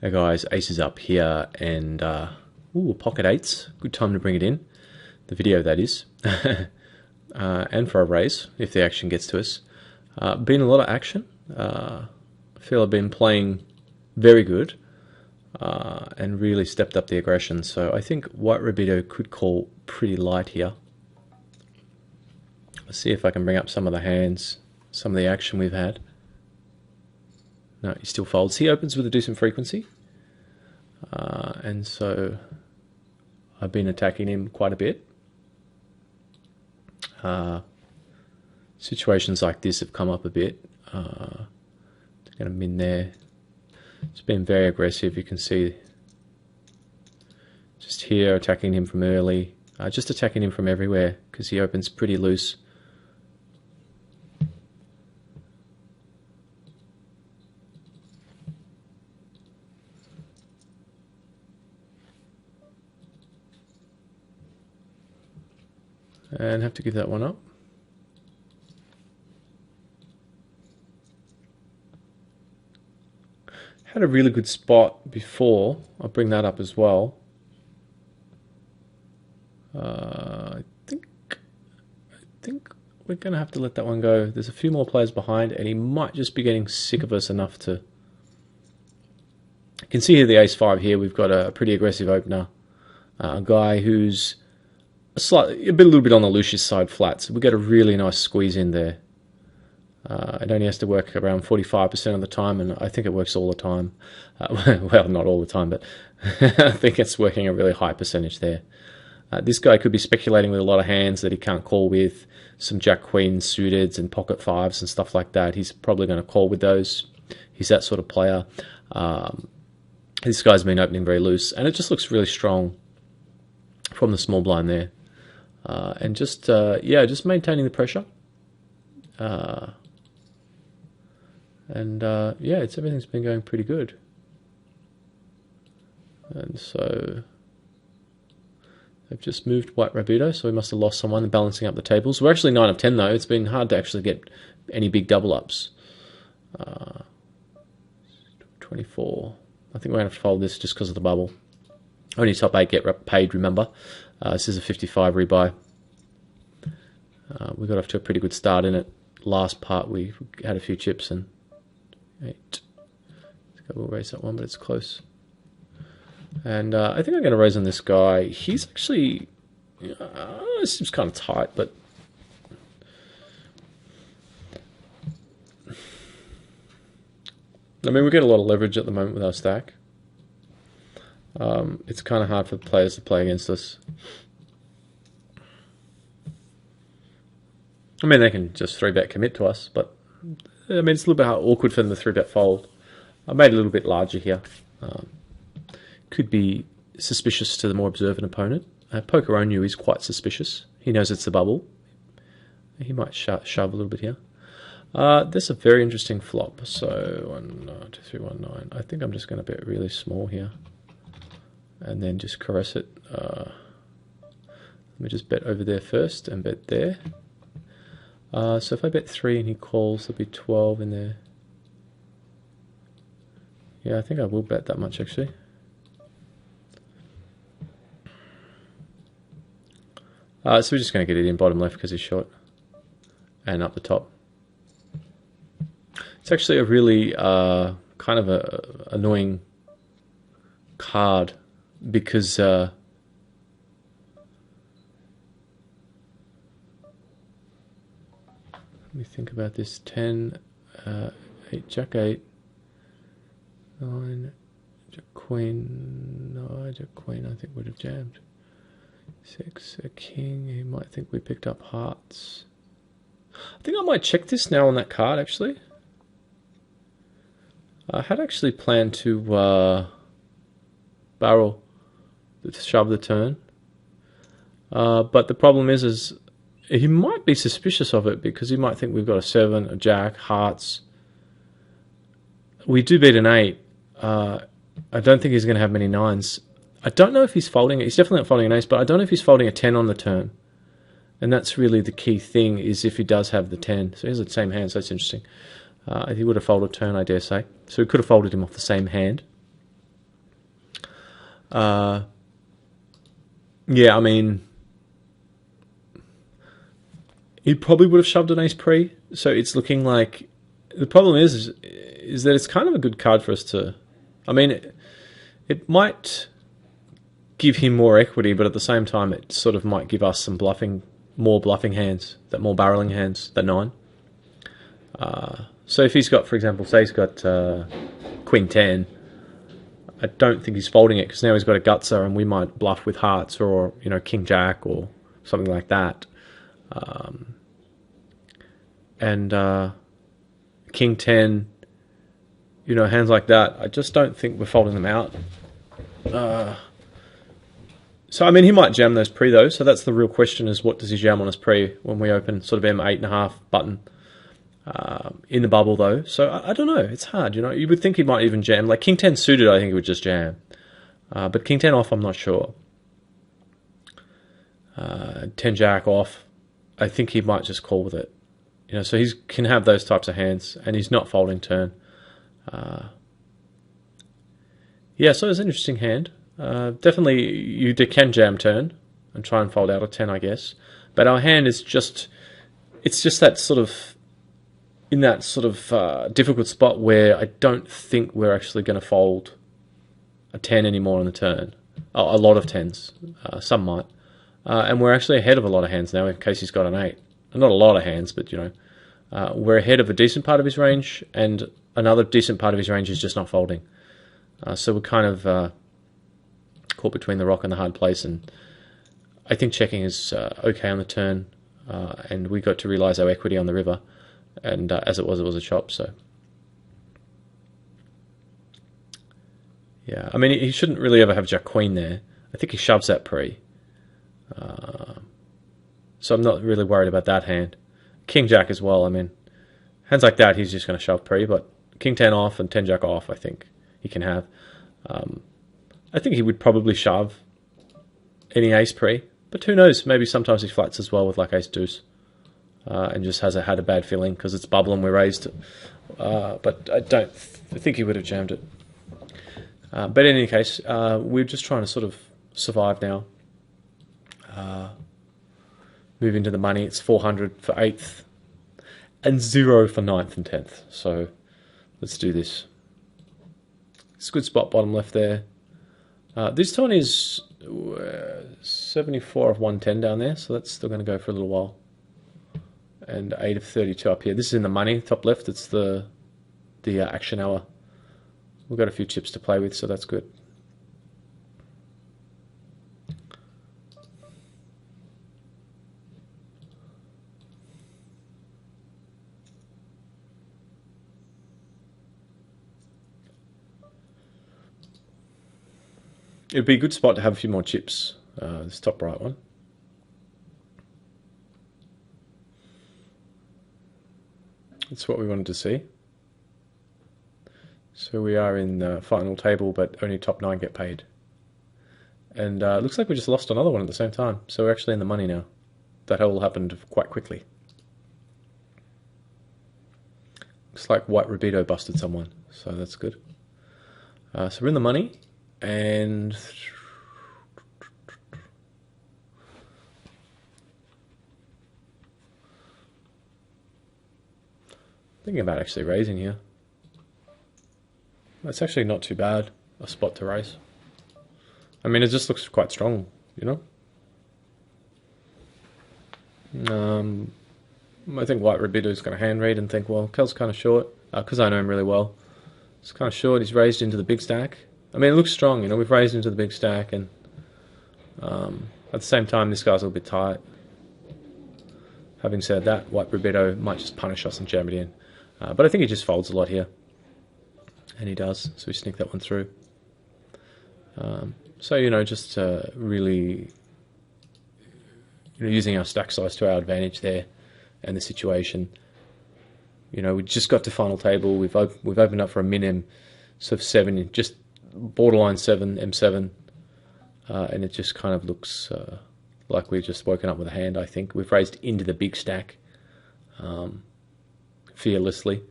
Our guy's aces up here, and ooh, pocket eights. Good time to bring it in. The video, that is. And for a raise, if the action gets to us. Been a lot of action. I feel I've been playing very good and really stepped up the aggression. So I think white Rabido could call pretty light here. Let's see if I can bring up some of the hands, some of the action we've had. No, he still folds. He opens with a decent frequency. And so I've been attacking him quite a bit. Situations like this have come up a bit. Going to min there. It's been very aggressive. You can see just here attacking him from early, just attacking him from everywhere because he opens pretty loose. And have to give that one up. Had a really good spot before. I'll bring that up as well. I think we're going to have to let that one go. There's a few more players behind, and he might just be getting sick of us enough to... You can see here the ace-5 here. We've got a pretty aggressive opener. A guy who's a little bit on the Lucius side flat, so we get a really nice squeeze in there. It only has to work around 45% of the time, and I think it works all the time. Well, not all the time, but I think it's working a really high percentage there. This guy could be speculating with a lot of hands that he can't call with, some Jack-Queen suited and pocket fives and stuff like that. He's probably going to call with those. He's that sort of player. This guy's been opening very loose, and it just looks really strong from the small blind there. And just maintaining the pressure. Yeah, everything's been going pretty good. And so they've just moved white Rabido, so we must have lost someone in balancing up the tables. We're actually 9 of 10 though. It's been hard to actually get any big double ups. 24. I think we're going to have to fold this just because of the bubble. Only top 8 get paid, remember. This is a 55 rebuy. We got off to a pretty good start in it. Last part we had a few chips and 8. We'll raise that one, but it's close. And I think I'm going to raise on this guy. He's actually... it seems kind of tight, but... I mean, we get a lot of leverage at the moment with our stack. It's kind of hard for the players to play against us. I mean, they can just 3-bet commit to us, but I mean, it's a little bit awkward for them to 3-bet fold. I made it a little bit larger here. Could be suspicious to the more observant opponent. Poker Onyu is quite suspicious. He knows it's a bubble. He might shove a little bit here. This is a very interesting flop. So 1, 2, 3, 1, 9. I think I'm just going to bet really small here, and then just caress it. Let me just bet over there first and bet there. So if I bet 3 and he calls, there'll be 12 in there. Yeah, I think I will bet that much actually. So we're just going to get it in bottom left because he's short, and up the top. It's actually a really kind of a annoying card because let me think about this. 10, 8, Jack 8, 9, Jack Queen. No, Jack Queen I think would have jammed. 6, a king. He might think we picked up hearts. I think I might check this now on that card actually. I had actually planned to barrel, to shove the turn. But the problem is he might be suspicious of it because he might think we've got a 7, a jack, hearts. We do beat an 8. I don't think he's going to have many 9s. I don't know if he's folding it. He's definitely not folding an ace, but I don't know if he's folding a 10 on the turn. And that's really the key thing, is if he does have the 10. So he has the same hand, so that's interesting. He would have folded turn, I dare say. So we could have folded him off the same hand. Yeah, I mean, he probably would have shoved an ace pre. So it's looking like the problem is that it's kind of a good card for us to. I mean, it might give him more equity, but at the same time, it sort of might give us some more bluffing hands, more barreling hands, that 9. So if he's got, for example, say he's got Queen 10, I don't think he's folding it because now he's got a gutser, and we might bluff with hearts or King Jack or something like that. And King 10, hands like that, I just don't think we're folding them out. So, I mean, he might jam those pre, though, so that's the real question, is what does he jam on his pre when we open sort of M8.5 button in the bubble, though. So, I don't know. It's hard, You would think he might even jam. Like, King 10 suited, I think he would just jam. But King 10 off, I'm not sure. 10 Jack off, I think he might just call with it. So he can have those types of hands, and he's not folding turn. Yeah, so it's an interesting hand. Definitely, you can jam turn and try and fold out a 10, I guess. But our hand is it's just that sort of, in that sort of difficult spot where I don't think we're actually going to fold a 10 anymore on the turn. A lot of 10s, some might. And we're actually ahead of a lot of hands now in case he's got an 8. Not a lot of hands, but, we're ahead of a decent part of his range, and another decent part of his range is just not folding. So we're kind of caught between the rock and the hard place, and I think checking is okay on the turn, and we got to realise our equity on the river, and as it was a chop, so. Yeah, I mean, he shouldn't really ever have Jack-Queen there. I think he shoves that pre. So I'm not really worried about that hand. King-Jack as well, I mean, hands like that, he's just going to shove pre, but King-10 off and 10-Jack off, I think he can have. I think he would probably shove any ace pre, but who knows? Maybe sometimes he flats as well with like ace deuce, and just had a bad feeling because it's bubble and we're raised. But I think he would have jammed it. But in any case, we're just trying to sort of survive now. Move into the money. It's 400 for 8th and 0 for 9th and 10th. So let's do this. It's a good spot bottom left there. This one is 74 of 110 down there, so that's still going to go for a little while. And 8 of 32 up here. This is in the money, top left. It's the action hour. We've got a few chips to play with, so that's good. It'd be a good spot to have a few more chips, this top right one. That's what we wanted to see. So we are in the final table, but only top 9 get paid. And it looks like we just lost another one at the same time, so we're actually in the money now. That all happened quite quickly. Looks like White Rubido busted someone, so that's good. So we're in the money. And thinking about actually raising here. That's actually not too bad a spot to raise. I mean, it just looks quite strong, I think White Rubido is going to hand read and think, well, Kel's kind of short, because I know him really well. It's kind of short. He's raised into the big stack. I mean, it looks strong, we've raised into the big stack, and at the same time, this guy's a little bit tight. Having said that, White Rubido might just punish us and jam it in. But I think he just folds a lot here. And he does, so we sneak that one through. So, just really using our stack size to our advantage there and the situation. We just got to final table. We've opened up for a min-M sort of 7, just borderline 7, M7, and it just kind of looks like we've just woken up with a hand, I think. We've raised into the big stack fearlessly.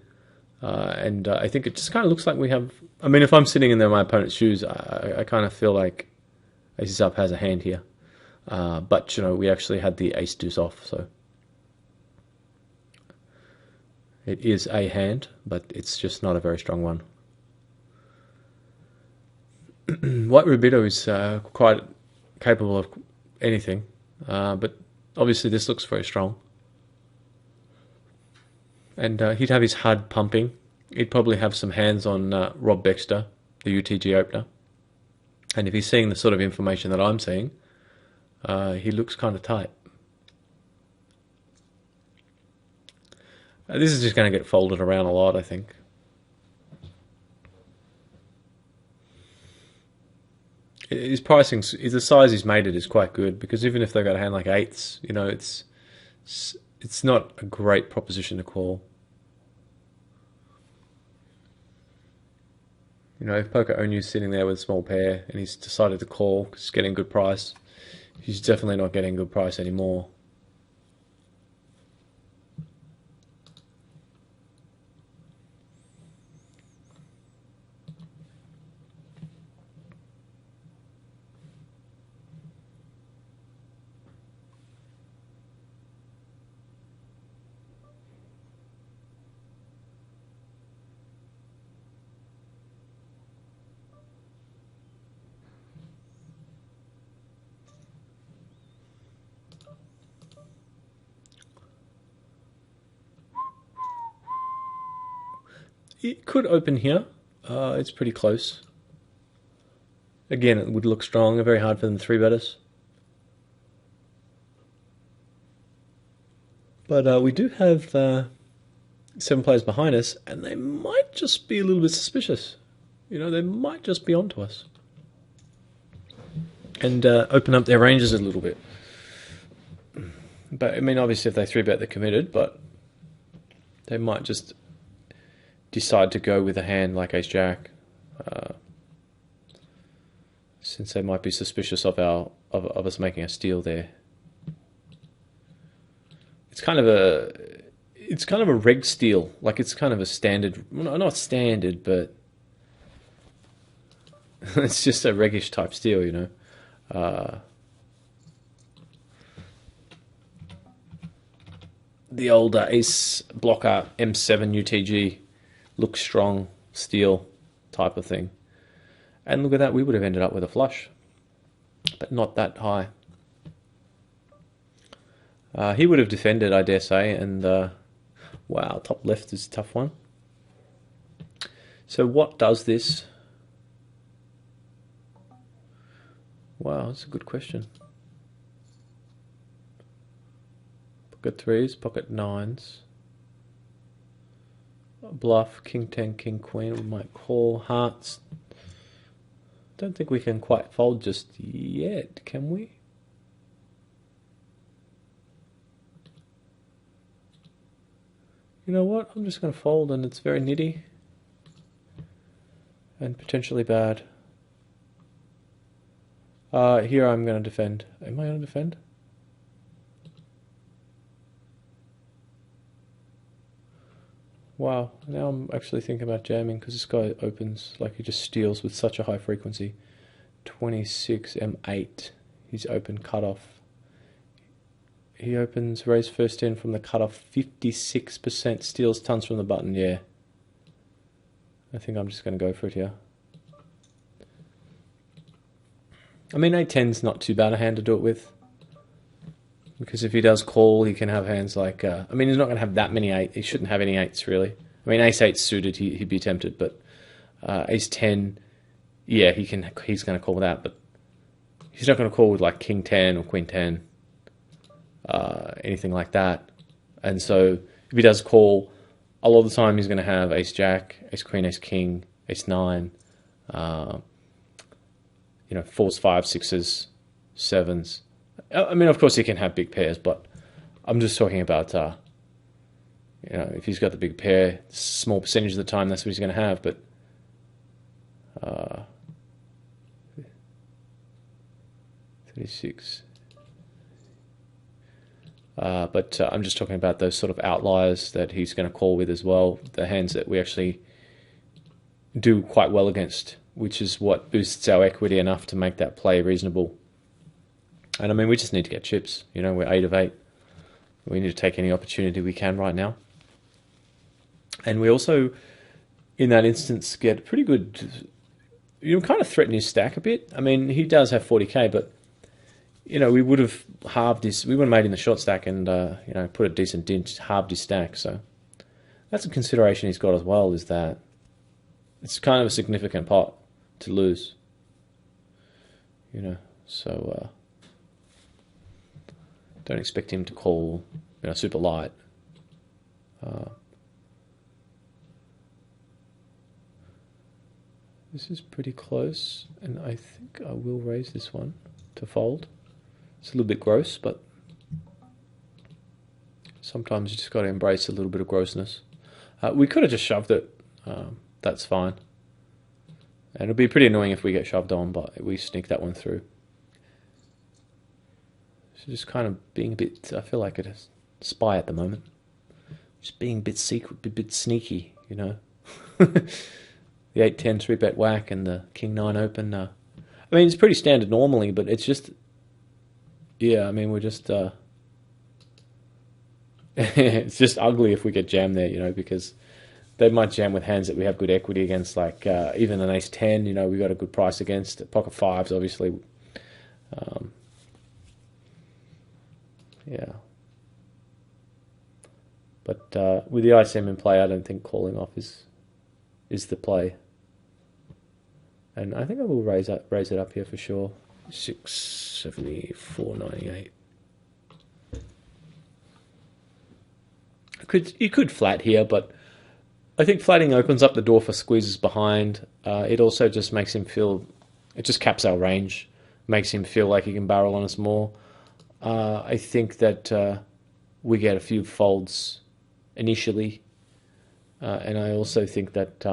and I think it just kind of looks like we have. I mean, if I'm sitting in my opponent's shoes, I kind of feel like aces up has a hand here. But we actually had the ace deuce off, so it is a hand, but it's just not a very strong one. White Rubido is quite capable of anything, but obviously this looks very strong. And he'd have his HUD pumping. He'd probably have some hands on Rob Baxter, the UTG opener. And if he's seeing the sort of information that I'm seeing, he looks kind of tight. This is just going to get folded around a lot, I think. His pricing, the size he's made it is quite good, because even if they've got a hand like eights, it's not a great proposition to call. If Poker Onu's sitting there with a small pair and he's decided to call because he's getting a good price, he's definitely not getting a good price anymore. It could open here. It's pretty close. Again, it would look strong. Very hard for them to 3-bet us. But we do have 7 players behind us, and they might just be a little bit suspicious. They might just be onto us. And open up their ranges a little bit. But, I mean, obviously if they 3-bet, they're committed, but they might just decide to go with a hand like Ace-Jack, since they might be suspicious of us making a steal there. It's kind of a reg steal, like it's kind of a standard, well, not standard, but it's just a regish type steal, The old ace blocker M7 UTG looks strong steal type of thing. And look at that, we would have ended up with a flush, but not that high. He would have defended, I dare say, and wow, top left is a tough one. So what does this? Wow, that's a good question. Pocket threes, pocket nines. Bluff, king 10, king queen, we might call hearts. Don't think we can quite fold just yet, can we? You know what, I'm just going to fold, and it's very nitty and potentially bad. Here I'm going to defend. Am I going to defend? Wow, now I'm actually thinking about jamming, because this guy opens like he just steals with such a high frequency. 26 M8, he's open cutoff. He opens raise first in from the cutoff, 56%, steals tons from the button, yeah. I think I'm just going to go for it here. I mean, 8-10's not too bad a hand to do it with, because if he does call, he can have hands like, I mean, he's not going to have that many 8, he shouldn't have any 8s really. I mean, ace-8 suited, he'd be tempted, but ace-10, yeah, he's going to call with that, but he's not going to call with like king 10 or queen 10, anything like that. And so if he does call, a lot of the time he's going to have ace-jack, ace-queen, ace-king, ace-9, 4s, 5s, 6s, 7s. I mean, of course, he can have big pairs, but I'm just talking about, if he's got the big pair, small percentage of the time, that's what he's going to have. But 36. But I'm just talking about those sort of outliers that he's going to call with as well, the hands that we actually do quite well against, which is what boosts our equity enough to make that play reasonable. And I mean, we just need to get chips. You know, we're 8 of 8. We need to take any opportunity we can right now. And we also, in that instance, get pretty good... You kind of threaten his stack a bit. I mean, he does have 40k, but, you know, we would have halved his... We would have made him the short stack and, you know, put a decent dent, halved his stack. So that's a consideration he's got as well, is that it's kind of a significant pot to lose. You know, so... don't expect him to call, you know, super light. This is pretty close, and I think I will raise this one to fold. It's a little bit gross, but sometimes you just got to embrace a little bit of grossness. We could have just shoved it. That's fine. And it'll be pretty annoying if we get shoved on, but we sneak that one through. So just kind of being a bit, I feel like a spy at the moment. Just being a bit secret, a bit sneaky, you know. The 8-10 3-bet whack and the King-9 open. I mean, it's pretty standard normally, but it's just... Yeah, I mean, we're just... it's just ugly if we get jammed there, you know, because they might jam with hands that we have good equity against, like even an Ace-10, you know, we got a good price against. Pocket 5s, obviously. Yeah. But with the ICM in play, I don't think calling off is the play. And I think I will raise it up here for sure. 674.98. You could flat here, but I think flatting opens up the door for squeezes behind. It also just makes him feel... It just caps our range. Makes him feel like he can barrel on us more. I think that we get a few folds initially. And I also think that...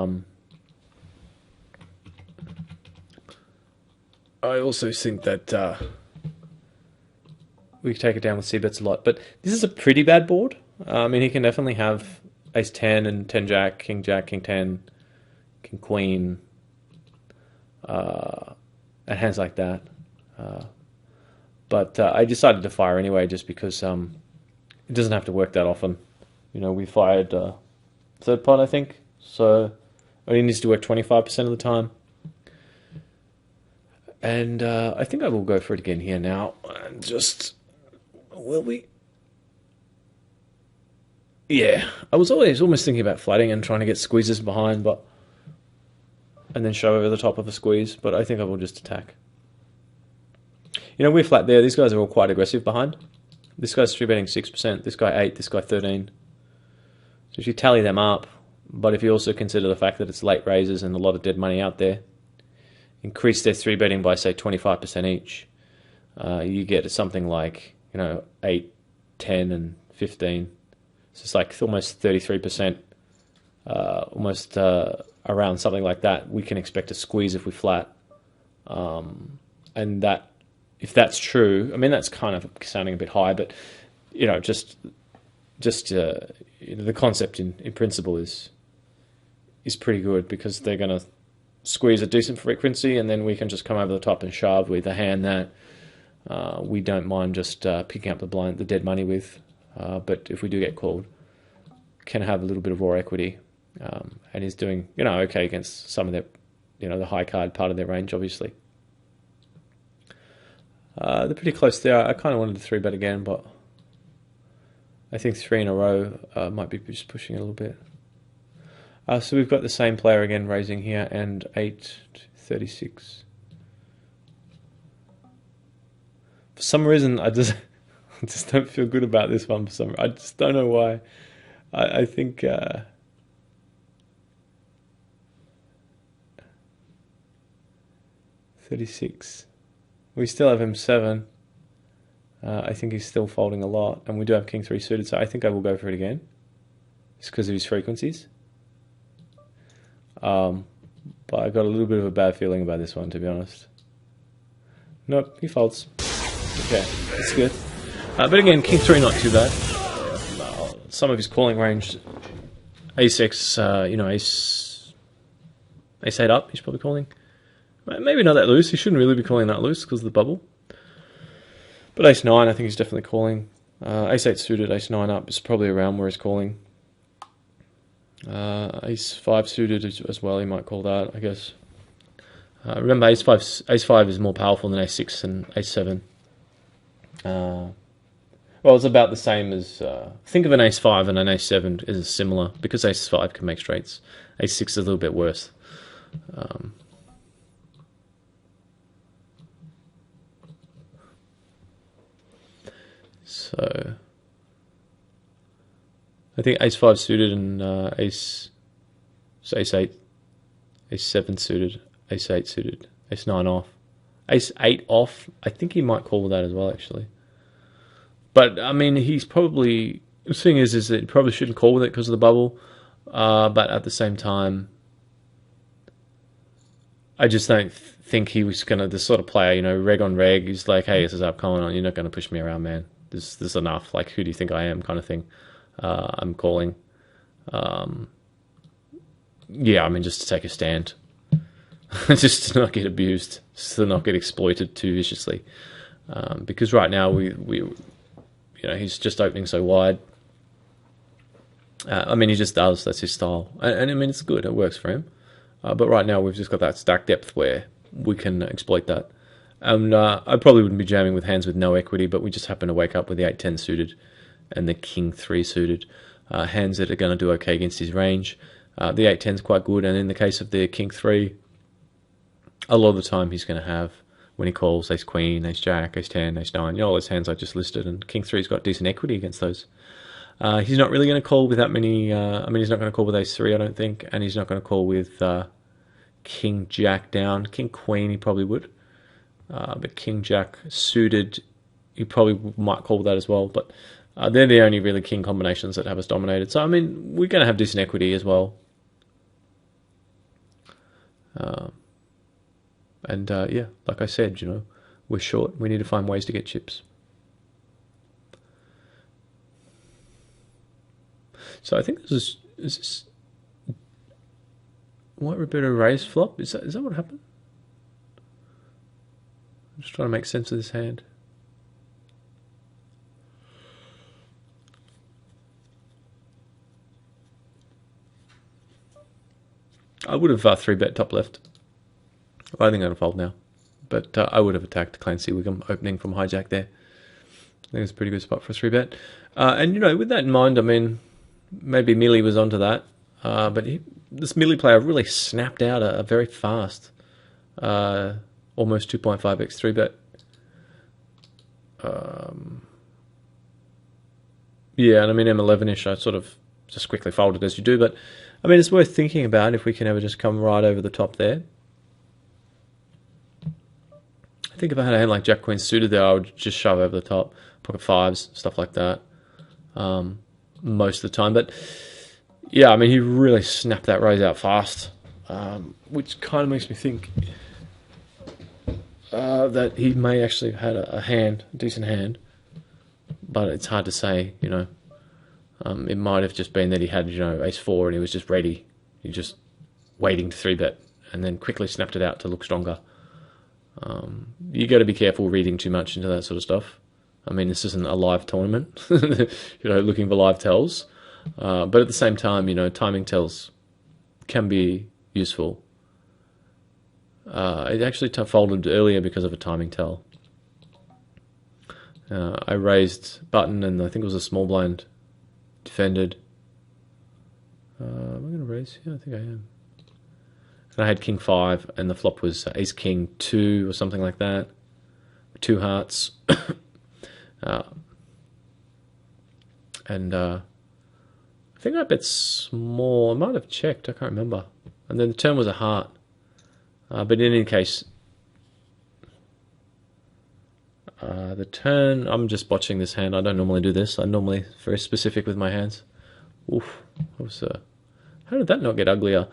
we take it down with C-bets a lot. But this is a pretty bad board. I mean, he can definitely have Ace-10 and 10-Jack, King-Jack, King-10, King-Queen, and hands like that. But I decided to fire anyway just because it doesn't have to work that often. You know, we fired third pot, I think. So it only needs to work 25% of the time. And I think I will go for it again here now. And just... Will we? Yeah. I was almost thinking about flatting and trying to get squeezes behind, but... And then shove over the top of a squeeze. But I think I will just attack. You know, we're flat there. These guys are all quite aggressive behind. This guy's 3-betting 6%. This guy 8. This guy 13. So if you tally them up, but if you also consider the fact that it's late raises and a lot of dead money out there, increase their 3-betting by, say, 25% each, you get something like, you know, 8, 10, and 15. So it's like almost 33%, almost around something like that. We can expect a squeeze if we flat. And that, if that's true, I mean, that's kind of sounding a bit high, but, you know, just you know, the concept in principle is pretty good because they're going to squeeze a decent frequency and then we can just come over the top and shove with a hand that we don't mind just picking up the dead money with. But if we do get called, can have a little bit of raw equity and is doing, you know, okay against some of their, you know, the high card part of their range, obviously. They're pretty close there. I kind of wanted to 3-bet again, but I think 3 in a row might be just pushing it a little bit. So we've got the same player again raising here and 8-36. For some reason, I just don't feel good about this one. For some, I just don't know why. I think 36. We still have him 7. I think he's still folding a lot, and we do have King 3 suited, so I think I will go for it again. It's because of his frequencies. But I got a little bit of a bad feeling about this one, to be honest. Nope, he folds. Okay, that's good. But again, king 3 not too bad. Some of his calling range, ace x, ace 8 up, he's probably calling. Maybe not that loose. He shouldn't really be calling that loose because of the bubble. But ace 9, I think he's definitely calling. Ace 8 suited, ace 9 up is probably around where he's calling. Ace 5 suited as well, he might call that, I guess. Remember, ace 5 is more powerful than ace 6 and ace 7. Well, it's about the same as... think of an ace 5 and an ace 7 as similar, because ace 5 can make straights. Ace 6 is a little bit worse. So I think ace 5 suited and ace 8, ace 7 suited, ace 8 suited, ace 9 off. Ace 8 off, I think he might call with that as well, actually. But, I mean, he's probably... The thing is that he probably shouldn't call with it because of the bubble. But at the same time, I just don't think he was going to... This sort of player, reg on reg, he's like, hey, this is up, come on, you're not going to push me around, man. This is enough. Like, who do you think I am, kind of thing. I'm calling. Yeah, I mean, just to take a stand. Just to not get abused. Just to not get exploited too viciously. Because right now, he's just opening so wide. I mean, he just does. That's his style. And I mean, it's good. It works for him. But right now, we've just got that stack depth where we can exploit that. And I probably wouldn't be jamming with hands with no equity, but we just happen to wake up with the 8-10 suited and the king 3 suited. Hands that are going to do okay against his range. The 8-10 is quite good, and in the case of the king 3, a lot of the time he's going to have, when he calls, ace queen, ace jack, ace 10, ace 9, all those hands I just listed, and king 3's got decent equity against those. He's not really going to call with that many, he's not going to call with ace 3, I don't think, and he's not going to call with king jack down. King queen he probably would. But king jack suited, he probably might call with that as well. But they're the only really king combinations that have us dominated. So, I mean, we're going to have decent equity as well. Yeah, like I said, we're short. We need to find ways to get chips. So I think is this white Roberto raise flop? Is that what happened? I'm just trying to make sense of this hand. I would have 3-bet top left. I think I'm going to fold now. But I would have attacked Clancy Wiggum opening from hijack there. I think it's a pretty good spot for a 3-bet. And, with that in mind, I mean, maybe Millie was onto that. But this Millie player really snapped out a very fast, almost 2.5x 3-bet. Yeah, and I mean, M11-ish, I sort of just quickly folded as you do. But, I mean, it's worth thinking about if we can ever just come right over the top there. I think if I had a hand like Jack Queen suited there, I would just shove over the top, pocket 5s, stuff like that, most of the time. But yeah, I mean, he really snapped that raise out fast, which kind of makes me think that he may actually have had a decent hand, but it's hard to say. It might have just been that he had ace 4 and he was just ready, he just waiting to 3-bet, and then quickly snapped it out to look stronger. You got to be careful reading too much into that sort of stuff. I mean, this isn't a live tournament, looking for live tells. But at the same time, timing tells can be useful. It actually folded earlier because of a timing tell. I raised button and I think it was a small blind defended. Am I going to raise? Yeah, I think I am. And I had king 5, and the flop was ace king 2 or something like that. 2 hearts. I think I bet small. I might have checked. I can't remember. And then the turn was a heart. But in any case, the turn. I'm just botching this hand. I don't normally do this. I'm normally very specific with my hands. Oof. How did that not get uglier?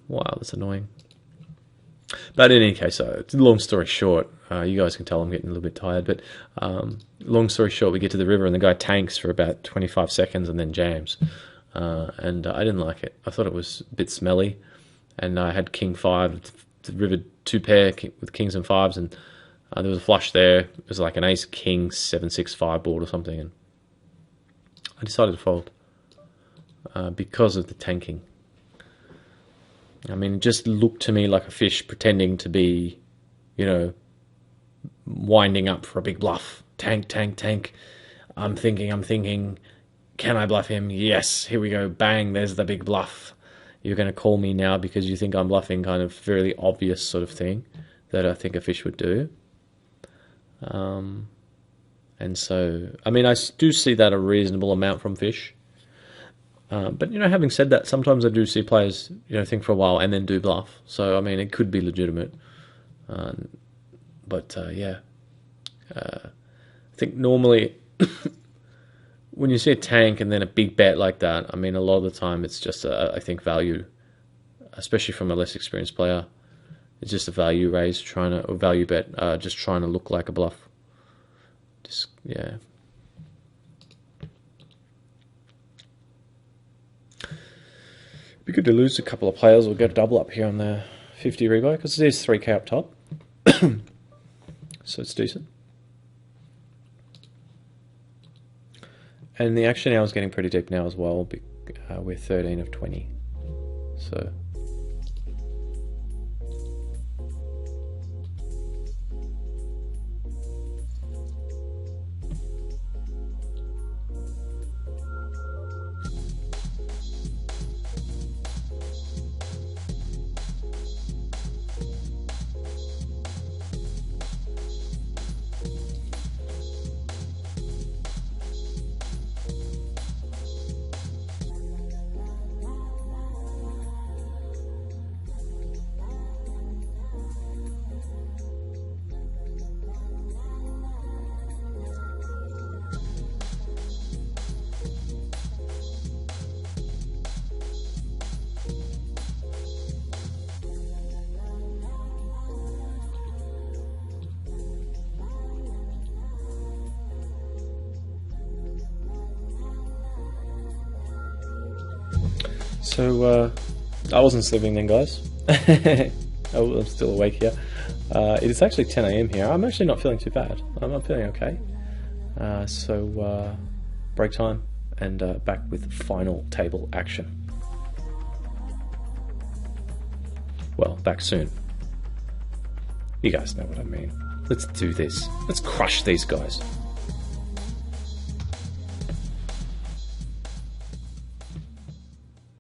Wow, that's annoying. But in any case, long story short, you guys can tell I'm getting a little bit tired, but long story short, we get to the river and the guy tanks for about 25 seconds and then jams. And I didn't like it. I thought it was a bit smelly. And I had king 5, the river 2 pair with kings and 5s, and there was a flush there. It was like an ace king 7-6-5 board or something, and I decided to fold because of the tanking. I mean, it just looked to me like a fish pretending to be, winding up for a big bluff. Tank, tank, tank. I'm thinking, can I bluff him? Yes, here we go. Bang, there's the big bluff. You're going to call me now because you think I'm bluffing, kind of fairly obvious sort of thing that I think a fish would do. And so, I mean, I do see that a reasonable amount from fish. But, having said that, sometimes I do see players, think for a while and then do bluff. So, I mean, it could be legitimate. Yeah. I think normally when you see a tank and then a big bet like that, I mean, a lot of the time it's just, I think, value, especially from a less experienced player. It's just a value raise, or value bet, just trying to look like a bluff. Just, yeah. It'd be good to lose a couple of players or get a double up here on the 50 rebuy, because there's 3k up top. So it's decent. And the action now is getting pretty deep now as well. We're 13 of 20. So... So, I wasn't sleeping then, guys. I'm still awake here. It is actually 10 AM here. I'm actually not feeling too bad. I'm feeling okay. Break time and back with final table action. Well, back soon. You guys know what I mean. Let's do this. Let's crush these guys.